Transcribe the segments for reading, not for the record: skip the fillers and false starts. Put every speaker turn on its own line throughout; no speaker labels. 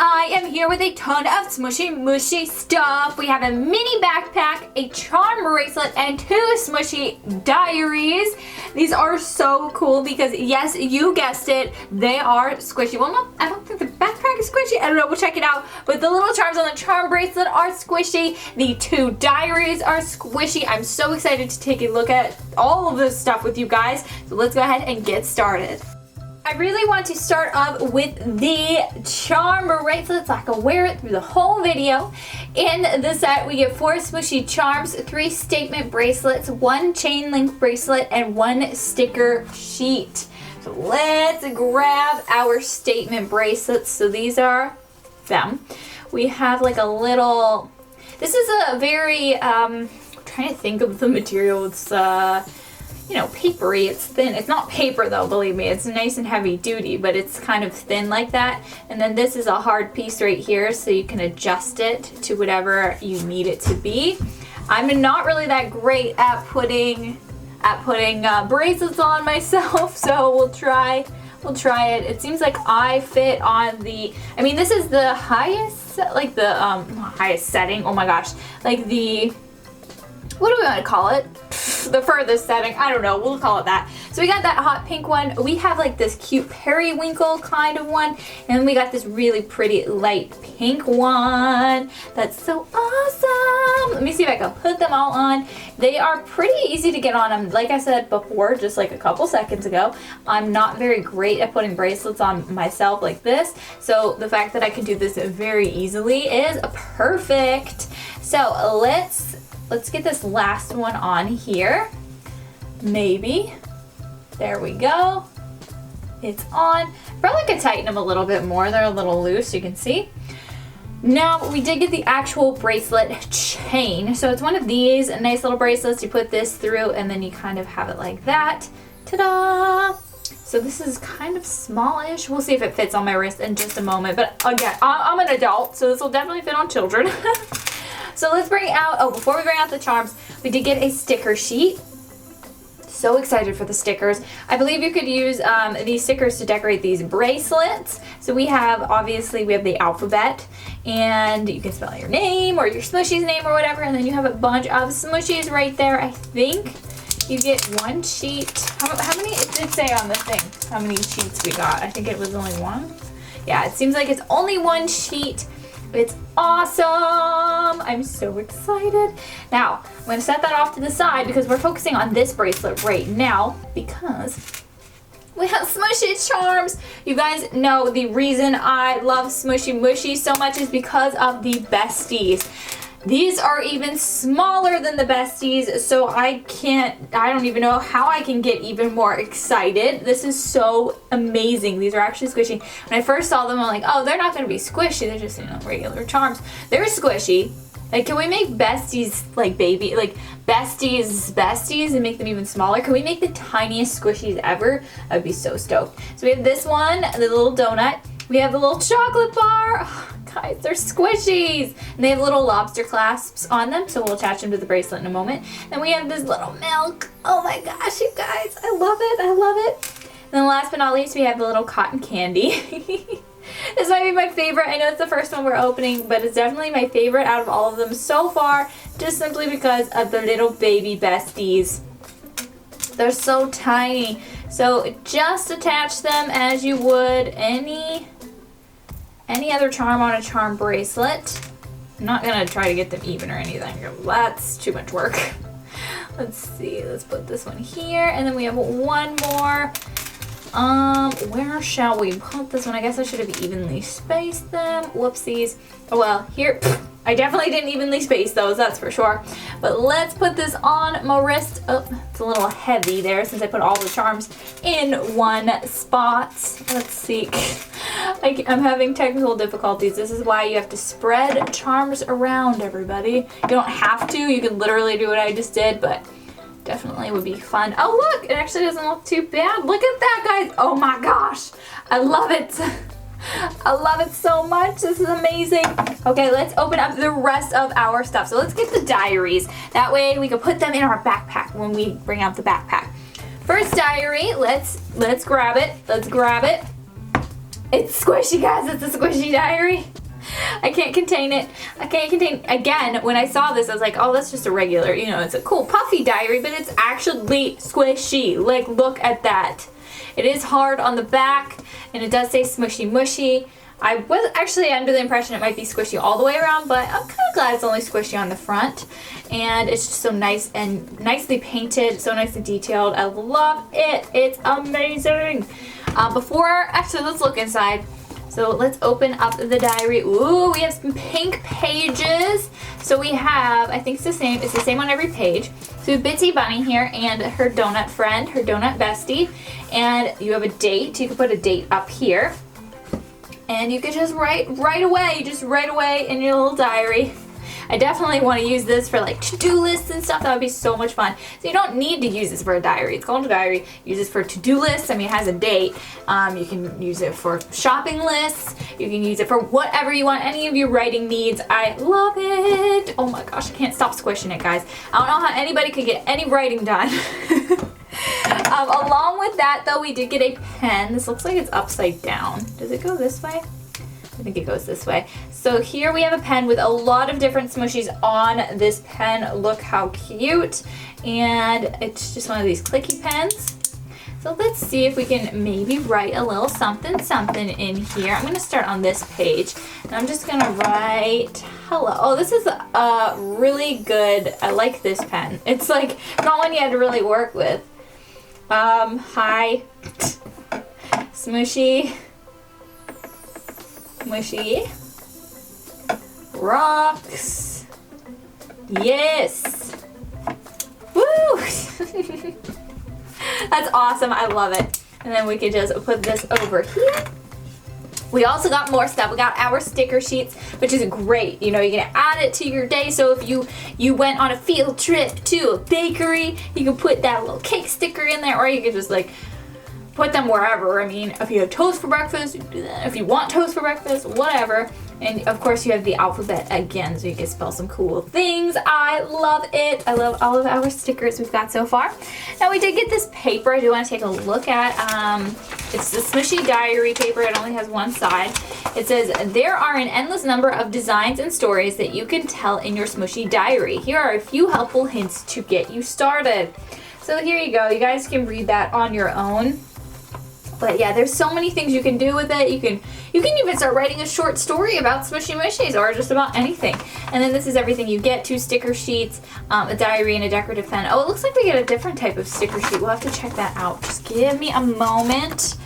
I am here with a ton of Smooshy Mushy stuff. We have a mini backpack, a charm bracelet, and 2 Smooshy diaries. These are so cool because, yes, you guessed it, they are squishy. Well, no, I don't think the backpack is squishy. I don't know, we'll check it out. But the little charms on the charm bracelet are squishy. The 2 diaries are squishy. I'm so excited to take a look at all of this stuff with you guys. So let's go ahead and get started. I really want to start off with the charm bracelet so I can wear it through the whole video. In the set, we get 4 Smooshy charms, 3 statement bracelets, 1 chain link bracelet, and 1 sticker sheet. So let's grab our statement bracelets. So these are them. We have like a little, this is a very, I'm trying to think of the material. It's you know, papery. It's thin. It's not paper though, believe me. It's nice and heavy duty, but it's kind of thin like that. And then this is a hard piece right here, so you can adjust it to whatever you need it to be. I'm not really that great at putting bracelets on myself, so we'll try it. It seems like I fit on the, I mean, this is the highest, like the highest setting. Oh my gosh, like the, what do we want to call it? The furthest setting, I don't know, we'll call it that. So we got that hot pink one. We have like this cute periwinkle kind of one, and then we got this really pretty light pink one. That's so awesome. Let me see if I can put them all on. They are pretty easy to get on. Like I said before, just like a couple seconds ago, I'm not very great at putting bracelets on myself like this. So the fact that I can do this very easily is perfect. So let's get this last one on here. Maybe. There we go. It's on. Probably could tighten them a little bit more. They're a little loose, you can see. Now, we did get the actual bracelet chain. So it's one of these nice little bracelets. You put this through and then you kind of have it like that. Ta-da! So this is kind of smallish. We'll see if it fits on my wrist in just a moment. But again, I'm an adult, so this will definitely fit on children. So let's bring out, before we bring out the charms, we did get a sticker sheet. So excited for the stickers. I believe you could use these stickers to decorate these bracelets. So we have, obviously, we have the alphabet, and you can spell your name or your Smooshy's name or whatever, and then you have a bunch of Smooshies right there. I think you get 1 sheet. How many, it did say on the thing, how many sheets we got. I think it was only 1. Yeah, it seems like it's only 1 sheet. It's awesome! I'm so excited. Now, I'm going to set that off to the side because we're focusing on this bracelet right now because we have Smooshy charms. You guys know the reason I love Smooshy Mushy so much is because of the besties. These are even smaller than the besties, so I don't even know how I can get even more excited. This is so amazing. These are actually squishy. When I first saw them, I'm like, oh, they're not going to be squishy. They're just, you know, regular charms. They're squishy. Like, can we make besties like baby, like besties and make them even smaller? Can we make the tiniest squishies ever? I would be so stoked. So we have this one, the little donut. We have the little chocolate bar. Oh, guys, they're squishies. And they have little lobster clasps on them, so we'll attach them to the bracelet in a moment. Then we have this little milk. Oh my gosh, you guys, I love it, I love it. And then last but not least, we have the little cotton candy. This might be my favorite. I know it's the first one we're opening, but it's definitely my favorite out of all of them so far, just simply because of the little baby besties. They're so tiny. So just attach them as you would any other charm on a charm bracelet. I'm not gonna try to get them even or anything. That's too much work. Let's see, let's put this one here, and then we have one more. Where shall we put this one? I guess I should have evenly spaced them. Whoopsies. Oh well, here, I definitely didn't evenly space those, that's for sure. But let's put this on my wrist. Oh, it's a little heavy there since I put all the charms in one spot. Let's see. I'm having technical difficulties. This is why you have to spread charms around, everybody. You don't have to. You can literally do what I just did, but definitely would be fun. Oh look, it actually doesn't look too bad. Look at that, guys. Oh my gosh. I love it. I love it so much. This is amazing. Okay, let's open up the rest of our stuff. So let's get the diaries. That way we can put them in our backpack when we bring out the backpack. First diary, let's grab it. Let's grab it. It's squishy, guys. It's a squishy diary. I can't contain it. I can't contain. Again, when I saw this, I was like, oh, that's just a regular, you know, it's a cool puffy diary, but it's actually squishy. Like, look at that. It is hard on the back, and it does say Smooshy Mushy. I was actually under the impression it might be squishy all the way around, but I'm kind of glad it's only squishy on the front. And it's just so nice and nicely painted, so nicely detailed. I love it. It's amazing. Actually, let's look inside. So let's open up the diary. Ooh, we have some pink pages. So we have, I think it's the same on every page. So we have Bitsy Bunny here and her donut friend, her donut bestie. And you have a date. You can put a date up here. And you can just write right away in your little diary. I definitely want to use this for like to-do lists and stuff. That would be so much fun. So you don't need to use this for a diary. It's called a diary. Use this for to-do lists. I mean, it has a date. You can use it for shopping lists. You can use it for whatever you want. Any of your writing needs. I love it. Oh my gosh, I can't stop squishing it, guys. I don't know how anybody could get any writing done. Along with that, though, we did get a pen. This looks like it's upside down. Does it go this way? I think it goes this way. So here we have a pen with a lot of different smooshies on this pen. Look how cute. And it's just one of these clicky pens. So let's see if we can maybe write a little something in here. I'm going to start on this page. And I'm just going to write hello. Oh, this is really good. I like this pen. It's like not one you had to really work with. Hi. Smooshy. Mushy. Rocks. Yes. Woo! That's awesome. I love it. And then we can just put this over here. We also got more stuff. We got our sticker sheets, which is great. You know, you're gonna add it to your day. So if you went on a field trip to a bakery, you can put that little cake sticker in there, or you could just like put them wherever. I mean, if you have toast for breakfast, you can do that. If you want toast for breakfast, whatever. And of course you have the alphabet again, so you can spell some cool things. I love it. I love all of our stickers we've got so far. Now we did get this paper I do want to take a look at. It's the Smooshy diary paper. It only has one side. It says, there are an endless number of designs and stories that you can tell in your Smooshy diary. Here are a few helpful hints to get you started. So here you go. You guys can read that on your own. But yeah, there's so many things you can do with it. You can even start writing a short story about Smooshy Mushies or just about anything. And then this is everything you get: 2 sticker sheets, a diary, and a decorative pen. Oh, it looks like we get a different type of sticker sheet. We'll have to check that out. Just give me a moment.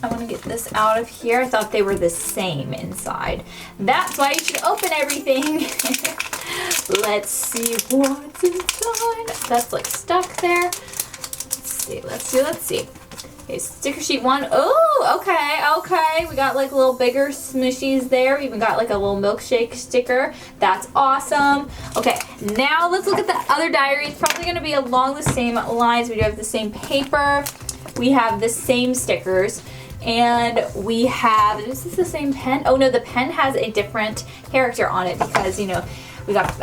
I want to get this out of here. I thought they were the same inside. That's why you should open everything. Let's see what's inside. That's like stuck there. Let's see. Okay, sticker sheet 1. Oh, okay. We got like little bigger smooshies there. We even got like a little milkshake sticker. That's awesome. Okay, now let's look at the other diary. It's probably going to be along the same lines. We do have the same paper. We have the same stickers. And we have, is this the same pen? Oh no, the pen has a different character on it because, you know, we got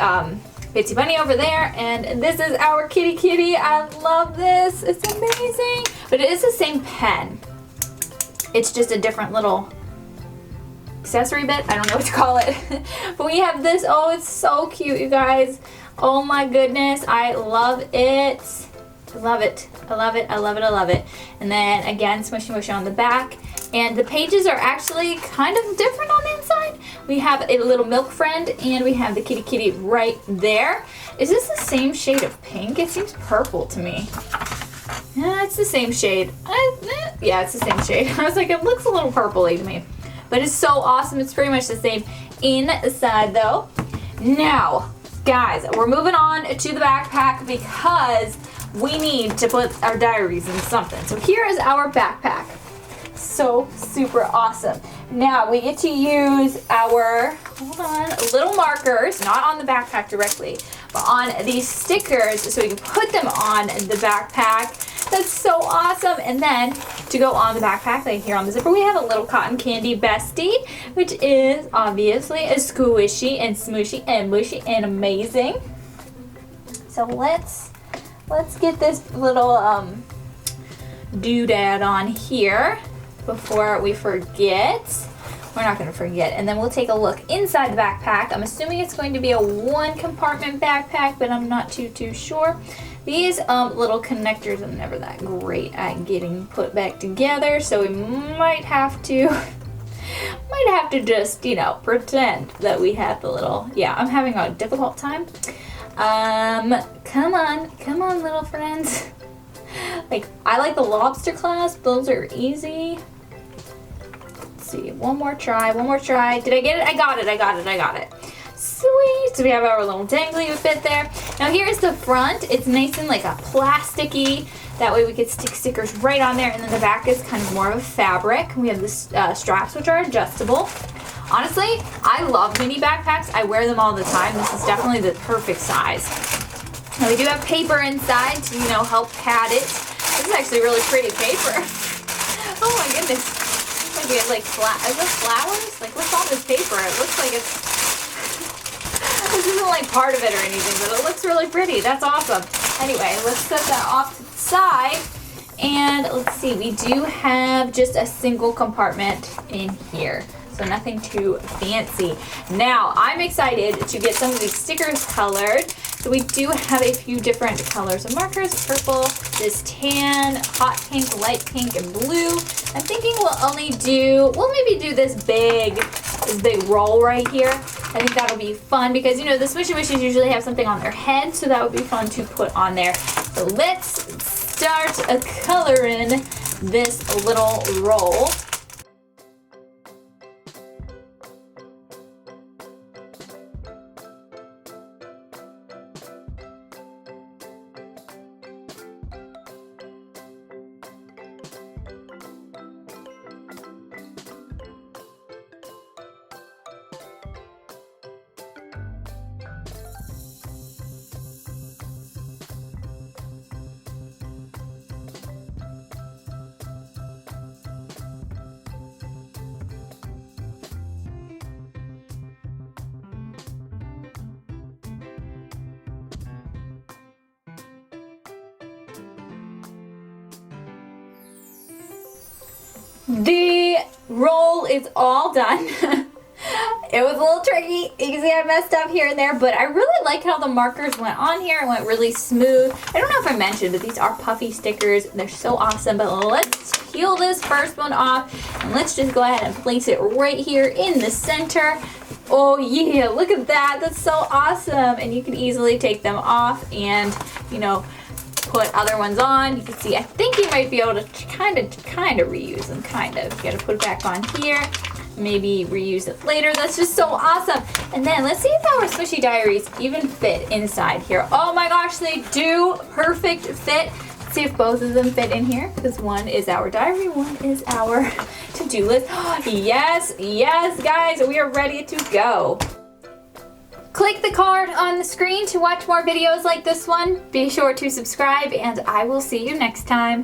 Bitsy Bunny over there, and this is our kitty. I love this. It's amazing. But it is the same pen. It's just a different little accessory bit. I don't know what to call it. But we have this. Oh, it's so cute, you guys. Oh my goodness. I love it. I love it. And then again, Smooshy Mushy on the back. And the pages are actually kind of different on the inside. We have a little milk friend, and we have the kitty right there. Is this the same shade of pink? It seems purple to me. Yeah, it's the same shade. Yeah, it's the same shade. I was like, it looks a little purpley to me. But it's so awesome. It's pretty much the same inside though. Now, guys, we're moving on to the backpack because we need to put our diaries in something. So here is our backpack. So super awesome. Now we get to use our, little markers, not on the backpack directly, but on these stickers so we can put them on the backpack. That's so awesome. And then to go on the backpack, like here on the zipper, we have a little cotton candy bestie, which is obviously a squishy and smooshy and mushy and amazing. So let's get this little doodad on here. before we forget. We're not going to forget. And then we'll take a look inside the backpack. I'm assuming it's going to be a 1-compartment backpack, but I'm not too sure. These little connectors are never that great at getting put back together, so we might have to just, you know, pretend that we have the little, yeah, I'm having a difficult time. Come on, little friends. Like, I like the lobster clasp, those are easy. Let's see, one more try. Did I get it? I got it. Sweet, so we have our little dangly bit there. Now here's the front. It's nice and like a plasticky. That way we could stick stickers right on there, and then the back is kind of more of a fabric. We have the straps, which are adjustable. Honestly, I love mini backpacks. I wear them all the time. This is definitely the perfect size. Now we do have paper inside to, you know, help pad it. This is actually really pretty paper. Oh my goodness. Like we have like is this flowers? Like what's all this paper? It looks like it's this isn't like part of it or anything, but it looks really pretty. That's awesome. Anyway, let's set that off to the side. And let's see, we do have just a single compartment in here. So nothing too fancy. Now, I'm excited to get some of these stickers colored. So we do have a few different colors of markers. Purple, this tan, hot pink, light pink, and blue. I'm thinking we'll maybe do this big roll right here. I think that'll be fun because, you know, the Smooshy Mushies usually have something on their head, so that would be fun to put on there. So let's start coloring this little roll. The roll is all done. It was a little tricky. You can see I messed up here and there, but I really like how the markers went on here. It went really smooth. I don't know if I mentioned, but these are puffy stickers. They're so awesome, but let's peel this first one off, and let's just go ahead and place it right here in the center. Oh yeah, look at that. That's so awesome. And you can easily take them off and, you know, put other ones on. You can see, I think you might be able to kind of reuse them, You gotta put it back on here, maybe reuse it later. That's just so awesome. And then let's see if our Smooshy Diaries even fit inside here. Oh my gosh, they do. Perfect fit. Let's see if both of them fit in here, because one is our diary, one is our to-do list. Yes, guys, we are ready to go. Click the card on the screen to watch more videos like this one. Be sure to subscribe, and I will see you next time.